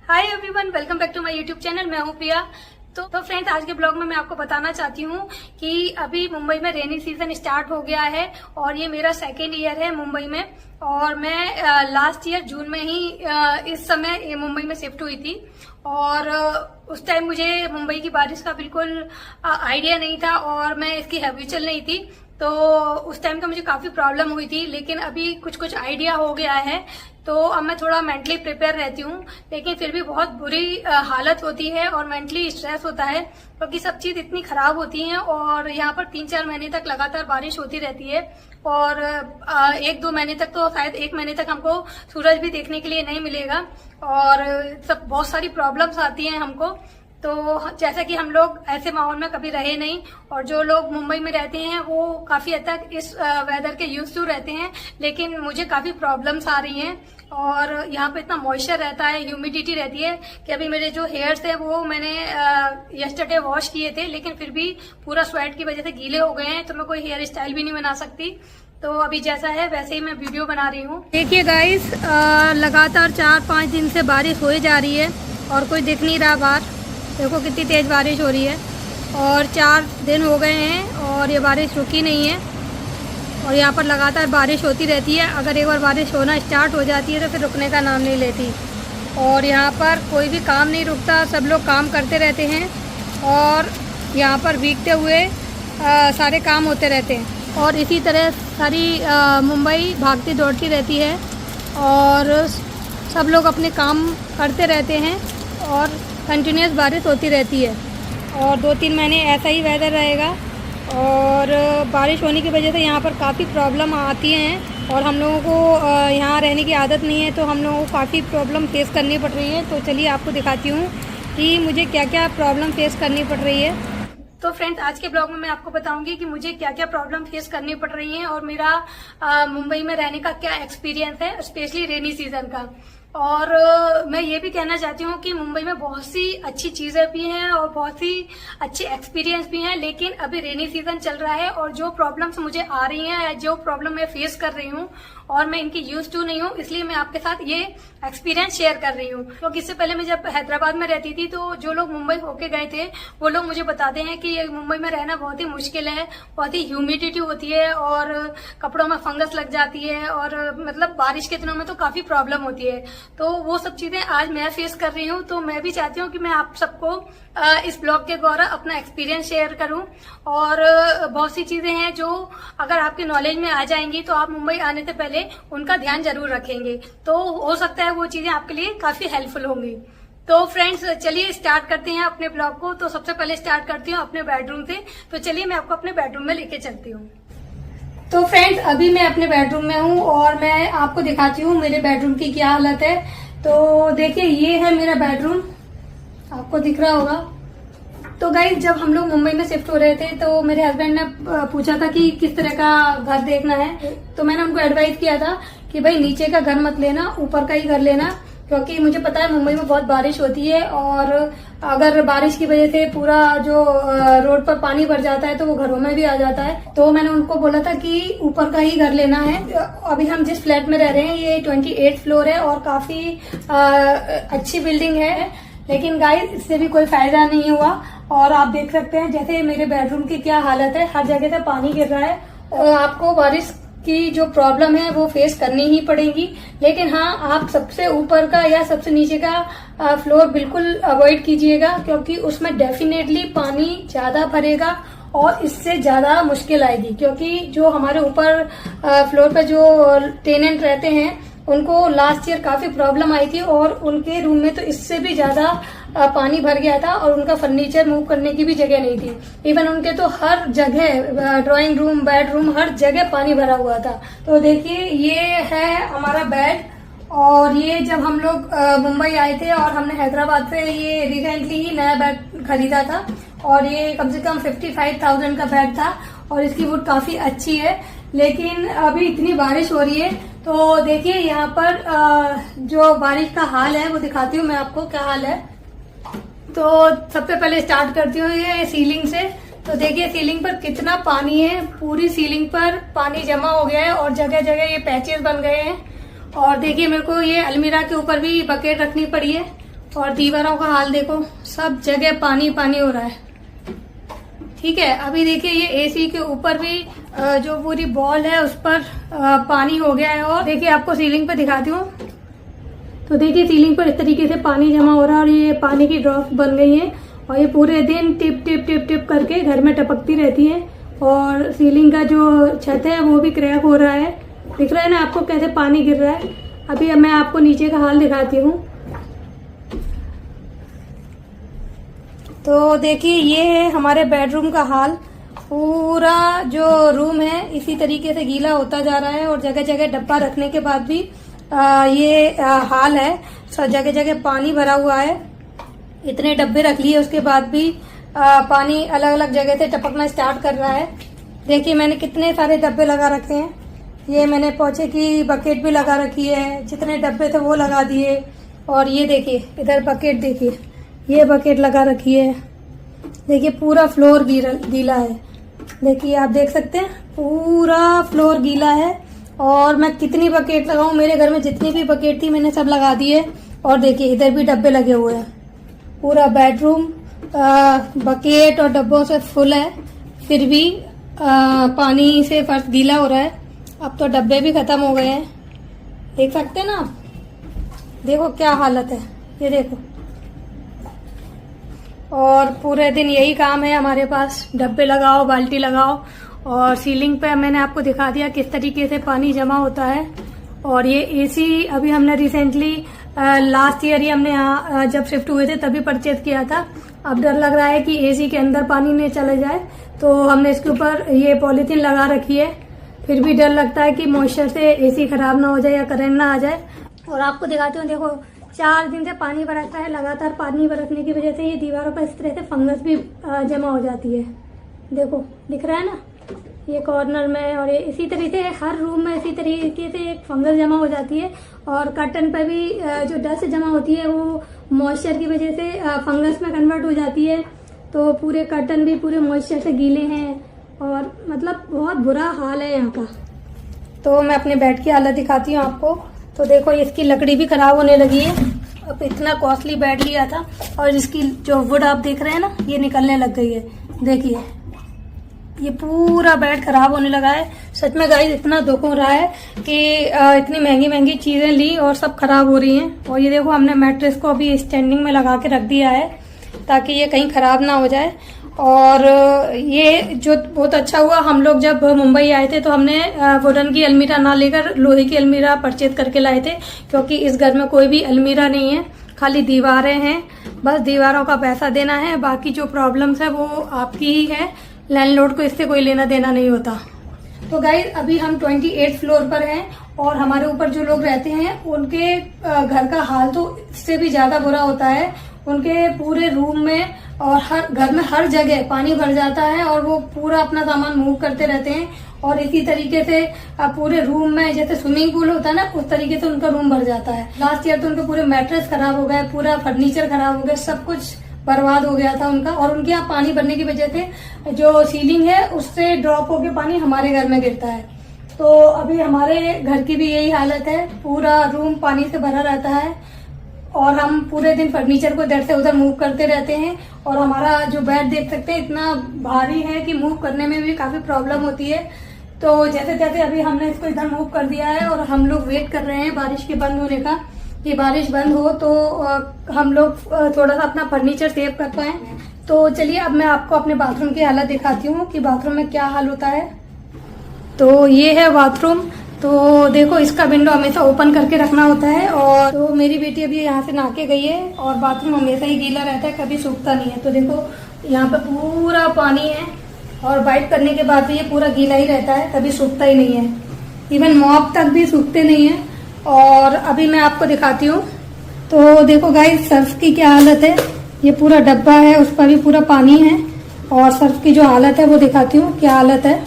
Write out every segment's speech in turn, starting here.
Hi everyone, welcome back to my YouTube channel. मैं हूँ प्रिया। तो फ्रेंड्स, आज के ब्लॉग में मैं आपको बताना चाहती हूँ कि अभी मुंबई में रेनी सीजन स्टार्ट हो गया है और ये मेरा सेकेंड ईयर है मुंबई में। और मैं लास्ट ईयर जून में ही इस समय मुंबई में शिफ्ट हुई थी। और उस टाइम मुझे मुंबई की बारिश का बिल्कुल आइडिया नहीं था और मैं इसकी हैबिचुअल नहीं थी, तो उस टाइम तो मुझे काफी प्रॉब्लम हुई थी। लेकिन अभी कुछ कुछ आइडिया हो गया है, तो अब मैं थोड़ा मेंटली प्रिपेयर रहती हूँ। लेकिन फिर भी बहुत बुरी हालत होती है और मेंटली स्ट्रेस होता है, क्योंकि सब चीज इतनी खराब होती है। और यहाँ पर 3-4 महीने तक लगातार बारिश होती रहती है और 1-2 महीने तक, तो शायद 1 महीने तक हमको सूरज भी देखने के लिए नहीं मिलेगा और सब बहुत सारी प्रॉब्लम्स आती हैं हमको। तो जैसा कि हम लोग ऐसे माहौल में कभी रहे नहीं, और जो लोग मुंबई में रहते हैं वो काफी हद तक इस वेदर के यूज्ड टू रहते हैं। लेकिन मुझे काफी प्रॉब्लम्स आ रही हैं और यहाँ पे इतना मॉइस्चर रहता है, ह्यूमिडिटी रहती है कि अभी मेरे जो हेयर्स है वो मैंने यस्टरडे वॉश किए थे, लेकिन फिर भी पूरा स्वेट की वजह से गीले हो गए हैं, तो मैं कोई हेयर स्टाइल भी नहीं बना सकती। तो अभी जैसा है वैसे ही मैं वीडियो बना रही हूँ। देखिए गाइस, लगातार 4-5 दिन से बारिश हो जा रही है और कोई दिख नहीं रहा बाहर। देखो कितनी तेज बारिश हो रही है और 4 दिन हो गए हैं और ये बारिश रुकी नहीं है। और यहाँ पर लगातार बारिश होती रहती है। अगर एक बार बारिश होना स्टार्ट हो जाती है तो फिर रुकने का नाम नहीं लेती। और यहाँ पर कोई भी काम नहीं रुकता, सब लोग काम करते रहते हैं और यहाँ पर भीगते हुए सारे काम होते रहते हैं। और इसी तरह सारी मुंबई भागती दौड़ती रहती है और सब लोग अपने काम करते रहते हैं और कंटिन्यूस बारिश होती रहती है। और 2-3 महीने ऐसा ही वेदर रहेगा और बारिश होने की वजह से यहाँ पर काफ़ी प्रॉब्लम आती हैं। और हम लोगों को यहाँ रहने की आदत नहीं है, तो हम लोगों को काफ़ी प्रॉब्लम फेस करनी पड़ रही है। तो चलिए आपको दिखाती हूँ कि मुझे क्या क्या प्रॉब्लम फेस करनी पड़ रही है। तो फ्रेंड्स, आज के ब्लॉग में मैं आपको बताऊंगी कि मुझे क्या क्या प्रॉब्लम फेस करनी पड़ रही है और मेरा मुंबई में रहने का क्या एक्सपीरियंस है, स्पेशली रेनी सीजन का। और मैं ये भी कहना चाहती हूँ कि मुंबई में बहुत सी अच्छी चीजें भी हैं और बहुत सी अच्छे एक्सपीरियंस भी हैं। लेकिन अभी रेनी सीजन चल रहा है और जो प्रॉब्लम्स मुझे आ रही हैं, जो प्रॉब्लम मैं फेस कर रही हूँ और मैं इनकी यूज टू नहीं हूँ, इसलिए मैं आपके साथ ये एक्सपीरियंस शेयर कर रही हूँ। क्योंकि इससे पहले मैं जब हैदराबाद में रहती थी, तो जो लोग मुंबई होके गए थे वो लोग मुझे बताते हैं कि मुंबई में रहना बहुत ही मुश्किल है, बहुत ही ह्यूमिडिटी होती है और कपड़ों में फंगस लग जाती है और मतलब बारिश के दिनों में तो काफी प्रॉब्लम होती है। तो वो सब चीजें आज मैं फेस कर रही हूँ, तो मैं भी चाहती हूँ कि मैं आप सबको इस ब्लॉग के द्वारा अपना एक्सपीरियंस शेयर करूं। और बहुत सी चीजें हैं जो अगर आपके नॉलेज में आ जाएंगी तो आप मुंबई आने से पहले उनका ध्यान जरूर रखेंगे, तो हो सकता है वो चीजें आपके लिए काफी हेल्पफुल होंगी। तो फ्रेंड्स, चलिए स्टार्ट करते हैं अपने ब्लॉग को। तो सबसे पहले स्टार्ट करती हूँ अपने बेडरूम से। तो चलिए मैं आपको अपने बेडरूम में लेके चलती हूँ। तो फ्रेंड्स, अभी मैं अपने बेडरूम में हूँ और मैं आपको दिखाती हूँ मेरे बेडरूम की क्या हालत है। तो देखिए, ये है मेरा बेडरूम, आपको दिख रहा होगा। तो गाइस, जब हम लोग मुंबई में शिफ्ट हो रहे थे तो मेरे हस्बैंड ने पूछा था कि किस तरह का घर देखना है। तो मैंने उनको एडवाइस किया था कि भाई नीचे का घर मत लेना, ऊपर का ही घर लेना, क्योंकि मुझे पता है मुंबई में बहुत बारिश होती है और अगर बारिश की वजह से पूरा जो रोड पर पानी भर जाता है तो वो घरों में भी आ जाता है। तो मैंने उनको बोला था कि ऊपर का ही घर लेना है। अभी हम जिस फ्लैट में रह रहे हैं ये 28th फ्लोर है और काफी अच्छी बिल्डिंग है। लेकिन गाइस, इससे भी कोई फायदा नहीं हुआ। और आप देख सकते हैं जैसे मेरे बेडरूम की क्या हालत है, हर जगह से पानी गिर रहा है। और आपको बारिश की जो प्रॉब्लम है वो फेस करनी ही पड़ेगी। लेकिन हाँ, आप सबसे ऊपर का या सबसे नीचे का फ्लोर बिल्कुल अवॉइड कीजिएगा, क्योंकि उसमें डेफिनेटली पानी ज्यादा भरेगा और इससे ज्यादा मुश्किल आएगी। क्योंकि जो हमारे ऊपर फ्लोर पर जो टेनेंट रहते हैं उनको लास्ट ईयर काफी प्रॉब्लम आई थी और उनके रूम में तो इससे भी ज्यादा पानी भर गया था और उनका फर्नीचर मूव करने की भी जगह नहीं थी। इवन उनके तो हर जगह, ड्राइंग रूम, बेडरूम, हर जगह पानी भरा हुआ था। तो देखिए, ये है हमारा बेड। और ये जब हम लोग मुंबई आए थे और हमने हैदराबाद से ये रिसेंटली ही नया बेड खरीदा था और ये कम से कम 55,000 का बेड था और इसकी वुड काफी अच्छी है। लेकिन अभी इतनी बारिश हो रही है, तो देखिए यहाँ पर जो बारिश का हाल है वो दिखाती हूँ मैं आपको क्या हाल है। तो सबसे पहले स्टार्ट करती हूँ ये सीलिंग से। तो देखिए सीलिंग पर कितना पानी है, पूरी सीलिंग पर पानी जमा हो गया है और जगह जगह ये पैचेस बन गए हैं। और देखिए मेरे को ये अलमीरा के ऊपर भी बकेट रखनी पड़ी है। और दीवारों का हाल देखो, सब जगह पानी पानी हो रहा है। ठीक है, अभी देखिए ये एसी के ऊपर भी जो पूरी बॉल है उस पर पानी हो गया है। और देखिए आपको सीलिंग पे दिखाती हूँ, तो देखिए सीलिंग पर इस तरीके से पानी जमा हो रहा है और ये पानी की ड्रॉप्स बन गई हैं और ये पूरे दिन टिप टिप टिप टिप करके घर में टपकती रहती है। और सीलिंग का जो छत है वो भी क्रैक हो रहा है। दिख रहा है ना आपको कैसे पानी गिर रहा है। अभी मैं आपको नीचे का हाल दिखाती हूँ। तो देखिए ये है हमारे बेडरूम का हाल। पूरा जो रूम है इसी तरीके से गीला होता जा रहा है और जगह जगह डब्बा रखने के बाद भी ये हाल है। जगह जगह पानी भरा हुआ है। इतने डब्बे रख लिए उसके बाद भी पानी अलग अलग जगह से टपकना स्टार्ट कर रहा है। देखिए मैंने कितने सारे डब्बे लगा रखे हैं। ये मैंने पोछे की बकेट भी लगा रखी है, जितने डब्बे थे वो लगा दिए। और ये देखिए इधर बकेट, देखिए ये बकेट लगा रखी है। देखिए पूरा फ्लोर गीला है। देखिए आप देख सकते हैं पूरा फ्लोर गीला है। और मैं कितनी बकेट लगाऊं, मेरे घर में जितनी भी बकेट थी मैंने सब लगा दी है। और देखिए इधर भी डब्बे लगे हुए हैं। पूरा बेडरूम बकेट और डब्बों से फुल है, फिर भी पानी से फर्श गीला हो रहा है। अब तो डब्बे भी खत्म हो गए हैं, देख सकते हैं ना आप। देखो क्या हालत है, ये देखो। और पूरे दिन यही काम है हमारे पास, डब्बे लगाओ, बाल्टी लगाओ। और सीलिंग पे मैंने आपको दिखा दिया किस तरीके से पानी जमा होता है। और ये एसी अभी हमने रिसेंटली लास्ट ईयर ही हमने यहाँ जब शिफ्ट हुए थे तभी परचेज किया था। अब डर लग रहा है कि एसी के अंदर पानी नहीं चले जाए, तो हमने इसके ऊपर ये पॉलीथीन लगा रखी है। फिर भी डर लगता है कि मॉइस्चर से एसी खराब ना हो जाए या करंट ना आ जाए। और आपको दिखाती हूँ, देखो 4 दिन से पानी बरसता है। लगातार पानी बरसने की वजह से ये दीवारों पर इस तरह से फंगस भी जमा हो जाती है। देखो दिख रहा है ना, ये कॉर्नर में। और ये इसी तरीके से हर रूम में इसी तरीके से एक फंगस जमा हो जाती है। और कर्टन पर भी जो डस्ट जमा होती है वो मॉइस्चर की वजह से फंगस में कन्वर्ट हो जाती है। तो पूरे कर्टन भी पूरे मॉइस्चर से गीले हैं और मतलब बहुत बुरा हाल है यहाँ का। तो मैं अपने बेड की हालत दिखाती हूँ आपको। तो देखो इसकी लकड़ी भी खराब होने लगी है। अब इतना कॉस्टली बेड लिया था और इसकी जो वुड आप देख रहे हैं ना, ये निकलने लग गई है। देखिए ये पूरा बेड खराब होने लगा है। सच में गाइस इतना दुख हो रहा है कि इतनी महंगी महंगी चीजें ली और सब खराब हो रही हैं। और ये देखो हमने मैट्रेस को अभी स्टैंडिंग में लगा के रख दिया है ताकि ये कहीं खराब ना हो जाए। और ये जो बहुत अच्छा हुआ, हम लोग जब मुंबई आए थे तो हमने वुडन की अलमीरा ना लेकर लोहे की अलमीरा परचेज करके लाए थे, क्योंकि इस घर में कोई भी अलमीरा नहीं है, खाली दीवारें हैं। बस दीवारों का पैसा देना है, बाकी जो प्रॉब्लम्स है वो आपकी ही है। लैंडलॉर्ड को इससे कोई लेना देना नहीं होता। तो गाइस अभी हम 28 फ्लोर पर हैं और हमारे ऊपर जो लोग रहते हैं उनके घर का हाल तो इससे भी ज्यादा बुरा होता है। उनके पूरे रूम में और हर घर में हर जगह पानी भर जाता है और वो पूरा अपना सामान मूव करते रहते हैं। और इसी तरीके से पूरे रूम में जैसे स्विमिंग पूल होता है ना, उस तरीके से उनका रूम भर जाता है। लास्ट ईयर तो उनके पूरे मैट्रेस खराब हो गए, पूरा फर्नीचर खराब हो गया, सब कुछ बर्बाद हो गया था उनका। और उनके यहाँ पानी भरने की वजह से जो सीलिंग है उससे ड्रॉप होके पानी हमारे घर में गिरता है। तो अभी हमारे घर की भी यही हालत है, पूरा रूम पानी से भरा रहता है और हम पूरे दिन फर्नीचर को इधर से उधर मूव करते रहते हैं। और हमारा जो बेड देख सकते हैं इतना भारी है कि मूव करने में भी काफी प्रॉब्लम होती है। तो जैसे जैसे अभी हमने इसको इधर मूव कर दिया है और हम लोग वेट कर रहे हैं बारिश के बंद होने का। ये बारिश बंद हो तो हम लोग थोड़ा सा अपना फर्नीचर सेव कर पाए। तो चलिए अब मैं आपको अपने बाथरूम की हालत दिखाती हूँ कि बाथरूम में क्या हाल होता है। तो ये है बाथरूम। तो देखो इसका विंडो हमेशा ओपन करके रखना होता है। और तो मेरी बेटी अभी यहाँ से नहा के गई है और बाथरूम हमेशा ही गीला रहता है, कभी सूखता नहीं है। तो देखो यहाँ पे पूरा पानी है और वाइप करने के बाद भी ये पूरा गीला ही रहता है, कभी सूखता ही नहीं है। इवन मॉप तक भी सूखते नहीं है। और अभी मैं आपको दिखाती हूँ। तो देखो गाइस सर्फ की क्या हालत है। ये पूरा डब्बा है, उस पर भी पूरा पानी है। और सर्फ की जो हालत है वो दिखाती हूँ क्या हालत है।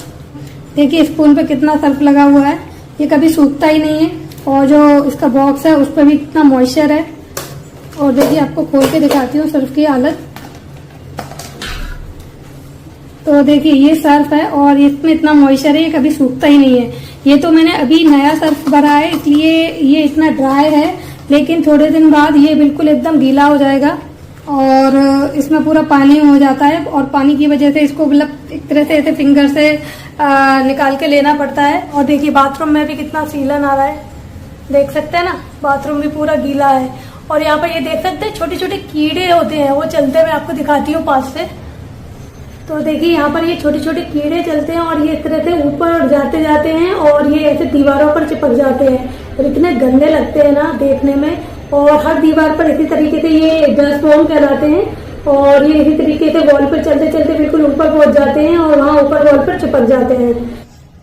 देखिए स्पून पे कितना सर्फ लगा हुआ है, ये कभी सूखता ही नहीं है। और जो इसका बॉक्स है उस पर भी कितना मॉइस्चर है। और देखिए आपको खोल के दिखाती हूँ सर्फ की हालत। तो देखिए ये सर्फ है और इसमें इतना मॉइस्चर है, ये कभी सूखता ही नहीं है। ये तो मैंने अभी नया सर्फ भरा है इसलिए ये इतना ड्राई है, लेकिन थोड़े दिन बाद ये बिल्कुल एकदम गीला हो जाएगा और इसमें पूरा पानी हो जाता है और पानी की वजह से इसको मतलब एक तरह से ऐसे फिंगर से निकाल के लेना पड़ता है। और देखिए बाथरूम में भी कितना सीलन आ रहा है, देख सकते हैं ना, बाथरूम भी पूरा गीला है। और यहाँ पर ये देख सकते हैं छोटे छोटे कीड़े होते हैं, वो चलते हुए आपको दिखाती हूँ पास से। तो देखिए यहाँ पर ये छोटे छोटे कीड़े चलते हैं और ये इस तरह से ऊपर जाते जाते हैं और ये ऐसे दीवारों पर चिपक जाते हैं और इतने गंदे लगते हैं ना देखने में। और हर दीवार पर इसी तरीके से ये डस्ट बॉर्म कहलाते हैं और ये इसी तरीके से वॉल पर चलते चलते बिल्कुल ऊपर पहुंच जाते हैं और वहाँ ऊपर वॉल पर चिपक जाते हैं।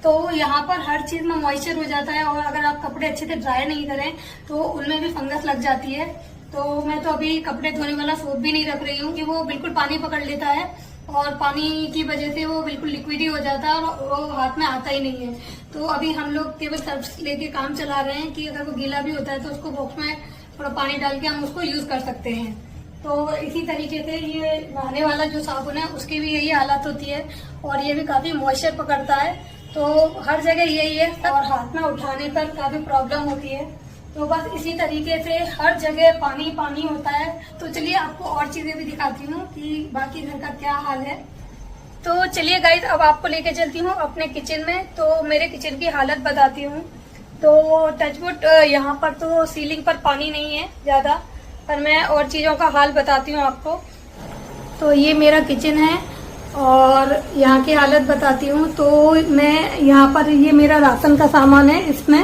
तो यहाँ पर हर चीज में मॉइस्चर हो जाता है और अगर आप कपड़े अच्छे से ड्राई नहीं करें तो उनमें भी फंगस लग जाती है। तो मैं तो अभी कपड़े धोने वाला सोप भी नहीं रख रही हूँ कि वो बिल्कुल पानी पकड़ लेता है और पानी की वजह से वो बिल्कुल लिक्विड ही हो जाता है और वो हाथ में आता ही नहीं है। तो अभी हम लोग केवल सर्फ लेके काम चला रहे हैं कि अगर वो गीला भी होता है तो उसको बॉक्स में थोड़ा पानी डाल के हम उसको यूज कर सकते हैं। तो इसी तरीके से ये नहाने वाला जो साबुन है उसकी भी यही हालत होती है और ये भी काफी मॉइस्चर पकड़ता है। तो हर जगह यही है और हाथ में उठाने पर काफी प्रॉब्लम होती है। तो बस इसी तरीके से हर जगह पानी पानी होता है। तो चलिए आपको और चीजें भी दिखाती हूँ कि बाकी घर का क्या हाल है। तो चलिए गाइस अब आपको लेके चलती हूँ अपने किचन में। तो मेरे किचन की हालत बताती हूँ। तो टचवुड यहाँ पर तो सीलिंग पर पानी नहीं है ज्यादा, पर मैं और चीजों का हाल बताती हूँ आपको। तो ये मेरा किचन है और यहाँ की हालत बताती हूँ। तो मैं यहाँ पर ये मेरा राशन का सामान है इसमें।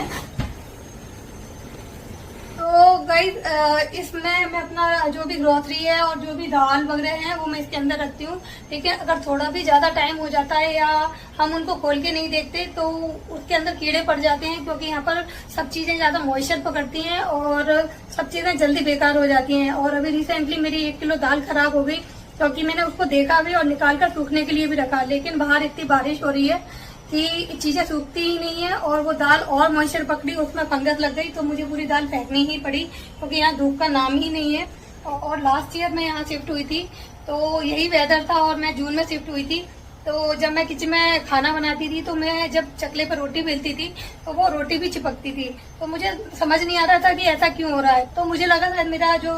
तो गाइस इसमें मैं अपना जो भी ग्रोसरी है और जो भी दाल वगैरह है वो मैं इसके अंदर रखती हूँ। लेकिन अगर थोड़ा भी ज्यादा टाइम हो जाता है या हम उनको खोल के नहीं देखते तो उसके अंदर कीड़े पड़ जाते हैं, क्योंकि यहाँ पर सब चीजें ज्यादा मॉइस्चर पकड़ती हैं और सब चीजें जल्दी बेकार हो जाती हैं। और अभी रिसेंटली मेरी 1 किलो दाल खराब हो गई क्योंकि मैंने उसको देखा भी और निकाल कर सूखने के लिए भी रखा, लेकिन बाहर इतनी बारिश हो रही है कि चीजें सूखती ही नहीं है और वो दाल और मॉइस्चर पकड़ी, उसमें फंगस लग गई। तो मुझे पूरी दाल फेंकनी ही पड़ी क्योंकि यहाँ धूप का नाम ही नहीं है। और लास्ट ईयर मैं यहाँ शिफ्ट हुई थी तो यही वेदर था और मैं जून में शिफ्ट हुई थी। तो जब मैं किचन में खाना बनाती थी तो मैं जब चकले पर रोटी बेलती थी तो वो रोटी भी चिपकती थी। तो मुझे समझ नहीं आ रहा था कि ऐसा क्यों हो रहा है। तो मुझे लगा शायद मेरा जो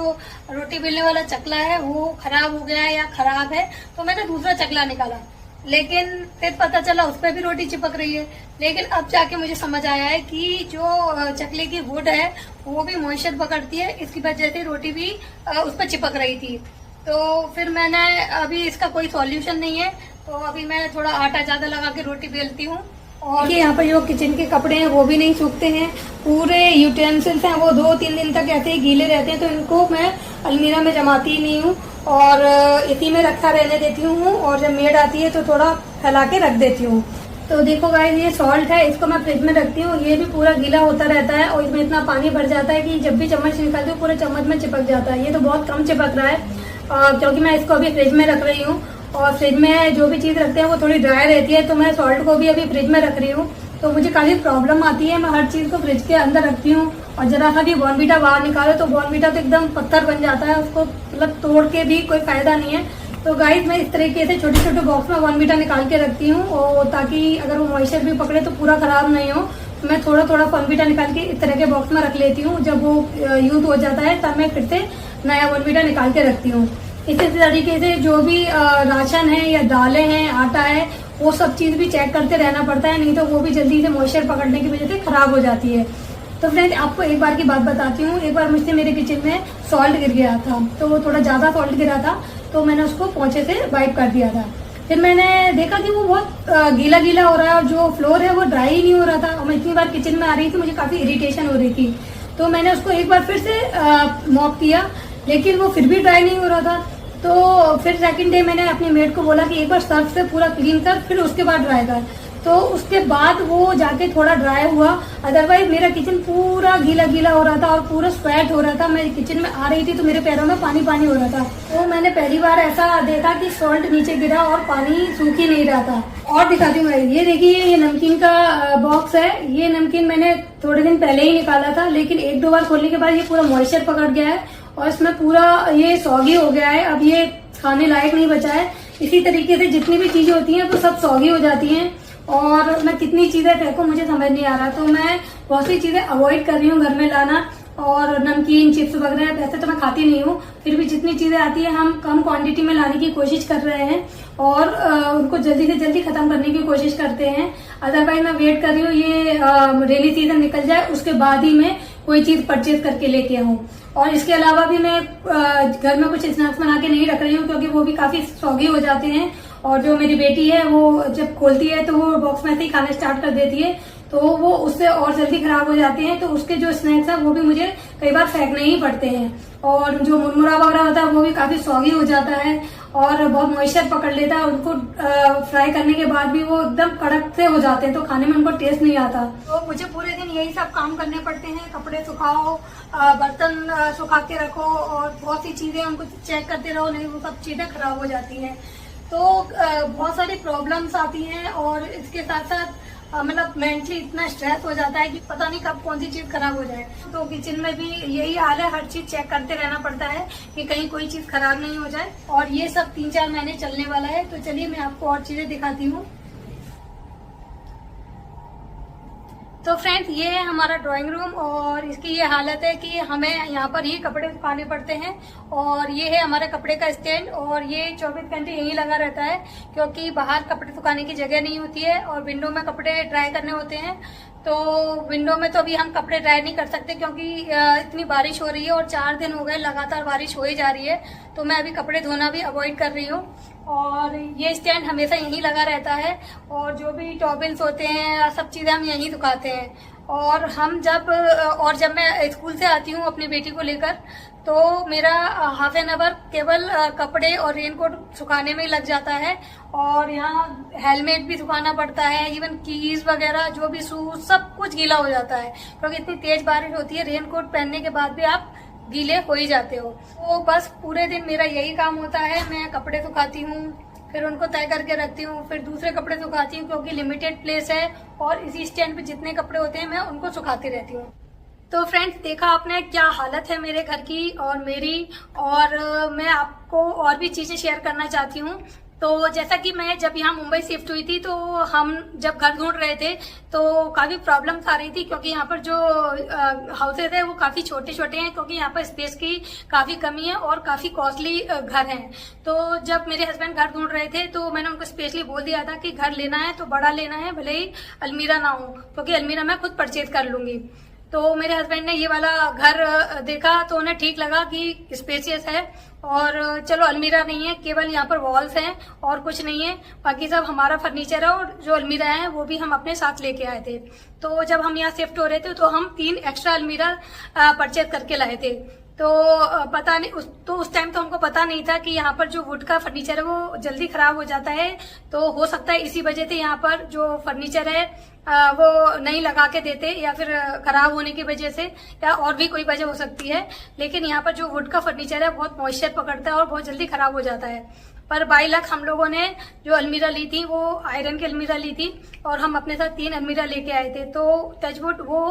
रोटी बेलने वाला चकला है वो खराब हो गया है या खराब है। तो मैंने दूसरा चकला निकाला, लेकिन फिर पता चला उस पर भी रोटी चिपक रही है। लेकिन अब जाके मुझे समझ आया है कि जो चकले की वुड है वो भी मॉइस्चर पकड़ती है, इसकी वजह से रोटी भी उस पर चिपक रही थी। तो फिर मैंने अभी इसका कोई सॉल्यूशन नहीं है, तो अभी मैं थोड़ा आटा ज्यादा लगा के रोटी बेलती हूँ। और यहाँ पर जो किचन के कपड़े हैं वो भी नहीं सूखते हैं, पूरे यूटेंसिल्स हैं वो 2-3 दिन तक ऐसे ही गीले रहते हैं। तो इनको मैं अलमीरा में जमाती ही नहीं हूँ और इसी में रखा रहने देती हूँ और जब मेड आती है तो थोड़ा फैला के रख देती हूँ। तो देखो गाइस ये सॉल्ट है, इसको मैं फ्रिज में रखती हूँ। ये भी पूरा गीला होता रहता है और इसमें इतना पानी भर जाता है कि जब भी चम्मच निकालती हूँ पूरे चम्मच में चिपक जाता है। ये तो बहुत कम चिपक रहा है क्योंकि मैं इसको अभी फ्रिज में रख रही हूँ और फ्रिज में जो भी चीज रखते हैं वो थोड़ी ड्राई रहती है। तो मैं सॉल्ट को भी अभी फ्रिज में रख रही हूँ, तो मुझे काफी प्रॉब्लम आती है। मैं हर चीज को फ्रिज के अंदर रखती हूँ और जरा सा भी बॉर्नवीटा बाहर निकालो तो बॉर्नवीटा तो एकदम पत्थर बन जाता है, उसको मतलब तोड़ के भी कोई फायदा नहीं है। तो गाइस मैं इस तरीके से छोटे छोटे बॉक्स में बॉर्नवीटा निकाल के रखती हूँ और ताकि अगर वो मॉइस्चर भी पकड़े तो पूरा खराब नहीं हो। मैं थोड़ा थोड़ा बॉर्नवीटा निकाल के इस तरह के बॉक्स में रख लेती हूँ। जब वो यूज हो जाता है तब मैं फिर से नया बॉर्नवीटा निकाल के रखती हूँ। इसी तरीके से जो भी राशन है या दालें हैं, आटा है, वो सब चीज भी चेक करते रहना पड़ता है, नहीं तो वो भी जल्दी से मॉइस्चर पकड़ने की वजह से खराब हो जाती है। तो फ्रेंड्स आपको एक बार की बात बताती हूँ। एक बार मुझसे मेरे किचन में सॉल्ट गिर गया था, तो वो थोड़ा ज्यादा सॉल्ट गिरा था तो मैंने उसको पोंछे से वाइप कर दिया था। फिर मैंने देखा कि वो बहुत गीला गीला हो रहा है और जो फ्लोर है वो ड्राई ही नहीं हो रहा था। और मैं इतनी बार किचन में आ रही थी, मुझे काफी इरिटेशन हो रही थी। तो मैंने उसको एक बार फिर से मॉप किया, लेकिन वो फिर भी ड्राई नहीं हो रहा था। तो फिर सेकंड डे मैंने अपनी मेड को बोला कि एक बार सर्फ से पूरा क्लीन कर, फिर उसके बाद ड्राई कर। तो उसके बाद वो जाके थोड़ा ड्राई हुआ, अदरवाइज मेरा किचन पूरा गीला गीला हो रहा था और पूरा स्वेट हो रहा था। मैं किचन में आ रही थी तो मेरे पैरों में पानी पानी हो रहा था। तो मैंने पहली बार ऐसा देखा कि सॉल्ट नीचे गिरा और पानी सूख ही नहीं रहा था। और दिखाती हूँ, ये देखिए ये नमकीन का बॉक्स है। ये नमकीन मैंने थोड़े दिन पहले ही निकाला था, लेकिन 1-2 बार खोलने के बाद ये पूरा मॉइस्चर पकड़ गया है और इसमें पूरा ये सॉगी हो गया है। अब ये खाने लायक नहीं बचा है। इसी तरीके से जितनी भी चीजें होती हैं वो सब सॉगी हो जाती हैं और मैं कितनी चीजें फेंकूं मुझे समझ नहीं आ रहा। तो मैं बहुत सी चीजें अवॉइड कर रही हूँ घर में लाना। और नमकीन, चिप्स वगैरह वैसे तो मैं खाती नहीं हूँ, फिर भी जितनी चीजें आती है हम कम क्वांटिटी में लाने की कोशिश कर रहे हैं और उनको जल्दी से जल्दी खत्म करने की कोशिश करते हैं। अदरवाइज मैं वेट कर रही हूँ ये रेनी सीजन निकल जाए, उसके बाद ही मैं कोई चीज परचेज करके लेके आऊँ। और इसके अलावा भी मैं घर में कुछ स्नैक्स बना के नहीं रख रही हूँ, क्योंकि वो भी काफी सौगी हो जाते हैं और जो मेरी बेटी है वो जब खोलती है तो वो बॉक्स में से ही खाना स्टार्ट कर देती है, तो वो उससे और जल्दी खराब हो जाते हैं। तो उसके जो स्नैक्स है वो भी मुझे कई बार फेंकने ही पड़ते हैं। और जो मुरमुरा वगैरह होता है वो भी काफी सौगी हो जाता है और बहुत मॉइस्चर पकड़ लेता है। उनको फ्राई करने के बाद भी वो एकदम कड़क से हो जाते हैं, तो खाने में उनको टेस्ट नहीं आता। तो मुझे पूरे दिन यही सब काम करने पड़ते हैं, कपड़े सुखाओ, बर्तन सुखा के रखो और बहुत सी चीजें उनको चेक करते रहो, नहीं वो सब चीजें खराब हो जाती हैं। तो बहुत सारी प्रॉब्लम्स आती हैं और इसके साथ साथ मतलब मेंटली इतना स्ट्रेस हो जाता है कि पता नहीं कब कौन सी चीज खराब हो जाए। तो किचन में भी यही हाल है, हर चीज चेक करते रहना पड़ता है कि कहीं कोई चीज खराब नहीं हो जाए। और ये सब 3-4 महीने चलने वाला है। तो चलिए मैं आपको और चीजें दिखाती हूँ। तो फ्रेंड्स, ये है हमारा ड्राइंग रूम और इसकी ये हालत है कि हमें यहाँ पर ही कपड़े सुखाने पड़ते हैं। और ये है हमारे कपड़े का स्टैंड और ये 24 घंटे यहीं लगा रहता है, क्योंकि बाहर कपड़े सुखाने की जगह नहीं होती है और विंडो में कपड़े ड्राई करने होते हैं। तो विंडो में तो अभी हम कपड़े ड्राई नहीं कर सकते, क्योंकि इतनी बारिश हो रही है और 4 दिन हो गए लगातार बारिश हो ही जा रही है। तो मैं अभी कपड़े धोना भी अवॉइड कर रही हूँ। और ये स्टैंड हमेशा यहीं लगा रहता है और जो भी टॉवल्स होते हैं सब चीजें हम यहीं सुखाते हैं। और जब मैं स्कूल से आती हूँ अपनी बेटी को लेकर, तो मेरा हाफ एन आवर केवल कपड़े और रेनकोट सुखाने में ही लग जाता है। और यहाँ हेलमेट भी सुखाना पड़ता है, इवन कीज वगैरह जो भी शूज सब कुछ गीला हो जाता है, क्योंकि इतनी तेज बारिश होती है। रेनकोट पहनने के बाद भी आप गीले हो ही जाते हो। तो बस पूरे दिन मेरा यही काम होता है। मैं कपड़े सुखाती हूँ, फिर उनको तय करके रखती हूँ, फिर दूसरे कपड़े सुखाती हूँ, क्योंकि लिमिटेड प्लेस है और इसी स्टैंड पे जितने कपड़े होते हैं मैं उनको सुखाती रहती हूँ। तो फ्रेंड्स, देखा आपने क्या हालत है मेरे घर की और मेरी, और मैं आपको और भी चीजें शेयर करना चाहती हूँ। तो जैसा कि मैं जब यहाँ मुंबई शिफ्ट हुई थी, तो हम जब घर ढूंढ रहे थे तो काफी प्रॉब्लम्स आ रही थी, क्योंकि यहाँ पर जो हाउसेज है वो काफी छोटे छोटे हैं, क्योंकि यहाँ पर स्पेस की काफी कमी है और काफी कॉस्टली घर हैं। तो जब मेरे हस्बैंड घर ढूंढ रहे थे तो मैंने उनको स्पेशली बोल दिया था कि घर लेना है तो बड़ा लेना है, भले ही अलमीरा ना हो, क्योंकि अलमीरा मैं खुद परचेज कर लूंगी। तो मेरे हस्बैंड ने ये वाला घर देखा तो उन्हें ठीक लगा कि स्पेशियस है और चलो अलमीरा नहीं है, केवल यहाँ पर वॉल्स हैं और कुछ नहीं है, बाकी सब हमारा फर्नीचर है। और जो अलमीरा है वो भी हम अपने साथ लेके आए थे। तो जब हम यहाँ शिफ्ट हो रहे थे तो हम 3 एक्स्ट्रा अलमीरा परचेज करके लाए थे। तो पता नहीं उस टाइम तो हमको पता नहीं था कि यहाँ पर जो वुड का फर्नीचर है वो जल्दी खराब हो जाता है। तो हो सकता है इसी वजह से यहाँ पर जो फर्नीचर है वो नहीं लगा के देते, या फिर खराब होने की वजह से, या और भी कोई वजह हो सकती है। लेकिन यहाँ पर जो वुड का फर्नीचर है बहुत मॉइस्चर पकड़ता है और बहुत जल्दी खराब हो जाता है। पर बाई लक हम लोगों ने जो अलमीरा ली थी वो आयरन की अलमीरा ली थी और हम अपने साथ 3 अलमीरा लेके आए थे। तो टचवुड वो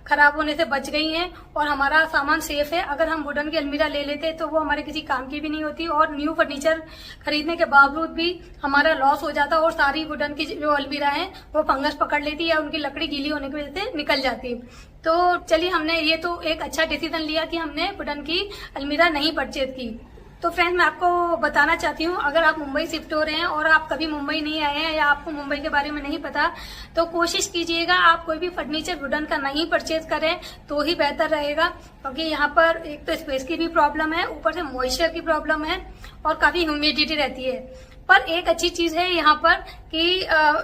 खराब होने से बच गई हैं और हमारा सामान सेफ है। अगर हम वुडन की अलमीरा ले लेते तो वो हमारे किसी काम की भी नहीं होती और न्यू फर्नीचर खरीदने के बावजूद भी हमारा लॉस हो जाता और सारी वुडन की जो अलमीरा है वो फंगस पकड़ लेती या उनकी लकड़ी गीली होने की वजह से निकल जाती। तो चलिए, हमने ये तो एक अच्छा डिसीजन लिया कि हमने वुडन की अलमीरा नहीं परचेज की। तो फ्रेंड्स, मैं आपको बताना चाहती हूँ, अगर आप मुंबई शिफ्ट हो रहे हैं और आप कभी मुंबई नहीं आए हैं या आपको मुंबई के बारे में नहीं पता, तो कोशिश कीजिएगा आप कोई भी फर्नीचर वुडन का नहीं परचेज करें तो ही बेहतर रहेगा, क्योंकि यहाँ पर एक तो स्पेस की भी प्रॉब्लम है, ऊपर से मॉइस्चर की प्रॉब्लम है और काफी ह्यूमिडिटी रहती है। पर एक अच्छी चीज है यहाँ पर कि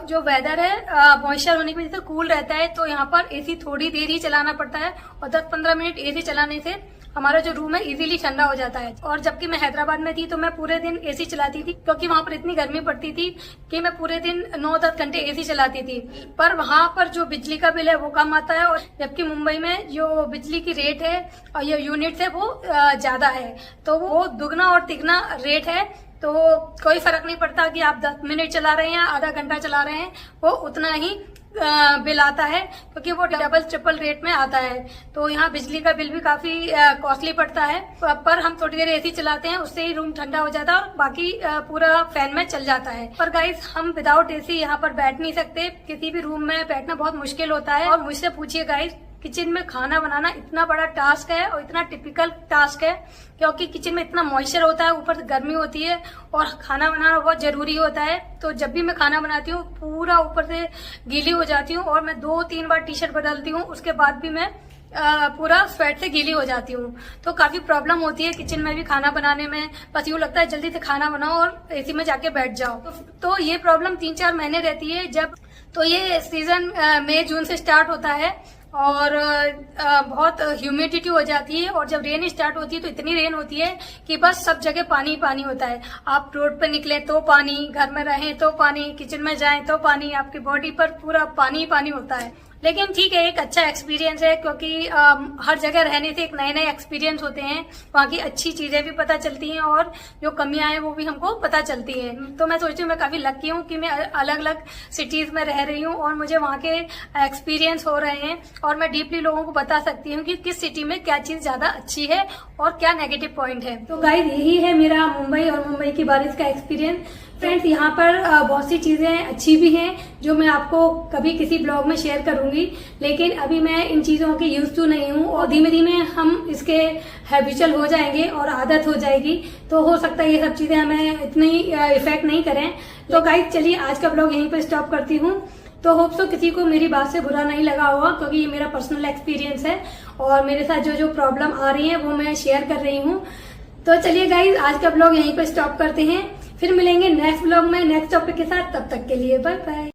जो वेदर है मॉइस्चर होने की वजह से कूल रहता है। तो यहाँ पर एसी थोड़ी देर ही चलाना पड़ता है और 10-15 मिनट एसी चलाने से हमारा जो रूम है इजीली ठंडा हो जाता है। और जबकि मैं हैदराबाद में थी तो मैं पूरे दिन एसी चलाती थी, क्योंकि वहां पर इतनी गर्मी पड़ती थी कि मैं पूरे दिन 9-10 घंटे एसी चलाती थी। पर वहां पर जो बिजली का बिल है वो कम आता है, और जबकि मुंबई में जो बिजली की रेट है और ये यूनिट्स है वो ज्यादा है, तो वो दुगना और तिगना रेट है। तो कोई फर्क नहीं पड़ता कि आप 10 मिनट चला रहे हैं या आधा घंटा चला रहे हैं, वो उतना ही बिल आता है, क्योंकि वो डबल ट्रिपल रेट में आता है। तो यहाँ बिजली का बिल भी काफी कॉस्टली पड़ता है। पर हम थोड़ी देर एसी चलाते हैं, उससे ही रूम ठंडा हो जाता है और बाकी पूरा फैन में चल जाता है। पर गाइस, हम विदाउट एसी यहाँ पर बैठ नहीं सकते, किसी भी रूम में बैठना बहुत मुश्किल होता है। और मुझसे पूछिए गाइस, किचन में खाना बनाना इतना बड़ा टास्क है और इतना टिपिकल टास्क है, क्योंकि किचन में इतना मॉइस्चर होता है, ऊपर से गर्मी होती है और खाना बनाना बहुत जरूरी होता है। तो जब भी मैं खाना बनाती हूँ पूरा ऊपर से गीली हो जाती हूँ और मैं 2-3 बार टी शर्ट बदलती हूँ, उसके बाद भी मैं पूरा स्वेट से गीली हो जाती हूँ। तो काफी प्रॉब्लम होती है किचन में भी खाना बनाने में। बस यूँ लगता है जल्दी से खाना बनाओ और एसी में जाके बैठ जाओ। तो ये प्रॉब्लम 3-4 महीने रहती है। जब तो ये सीजन मई जून से स्टार्ट होता है और बहुत ह्यूमिडिटी हो जाती है, और जब रेन स्टार्ट होती है तो इतनी रेन होती है कि बस सब जगह पानी पानी होता है। आप रोड पर निकले तो पानी, घर में रहें तो पानी, किचन में जाएं तो पानी, आपकी बॉडी पर पूरा पानी पानी होता है। लेकिन ठीक है, एक अच्छा एक्सपीरियंस है, क्योंकि हर जगह रहने से एक नए नए एक्सपीरियंस होते हैं, वहाँ की अच्छी चीजें भी पता चलती हैं और जो कमियां हैं वो भी हमको पता चलती हैं। तो मैं सोचती हूँ मैं काफी लकी हूँ कि मैं अलग अलग सिटीज में रह रही हूँ और मुझे वहाँ के एक्सपीरियंस हो रहे हैं और मैं डीपली लोगों को बता सकती हूँ कि किस सिटी में क्या चीज ज्यादा अच्छी है और क्या नेगेटिव पॉइंट है। तो गाइस, यही है मेरा मुंबई और मुंबई की बारिश का एक्सपीरियंस। फ्रेंड्स, यहाँ पर बहुत सी चीजें अच्छी भी हैं जो मैं आपको कभी किसी ब्लॉग में शेयर करूंगी, लेकिन अभी मैं इन चीजों के यूज टू नहीं हूँ और धीमे धीमे हम इसके हैबिचुअल हो जाएंगे और आदत हो जाएगी। तो हो सकता है ये सब चीजें हमें इतनी इफेक्ट नहीं करें। तो गाइस, चलिए आज का ब्लॉग यहीं पर स्टॉप करती हूँ। तो होप सो किसी को मेरी बात से बुरा नहीं लगा होगा, क्योंकि ये मेरा पर्सनल एक्सपीरियंस है और मेरे साथ जो जो प्रॉब्लम आ रही है वो मैं शेयर कर रही हूँ। तो चलिए गाइज, आज का ब्लॉग यहीं पर स्टॉप करते हैं। फिर मिलेंगे नेक्स्ट ब्लॉग में नेक्स्ट टॉपिक के साथ। तब तक के लिए बाय बाय।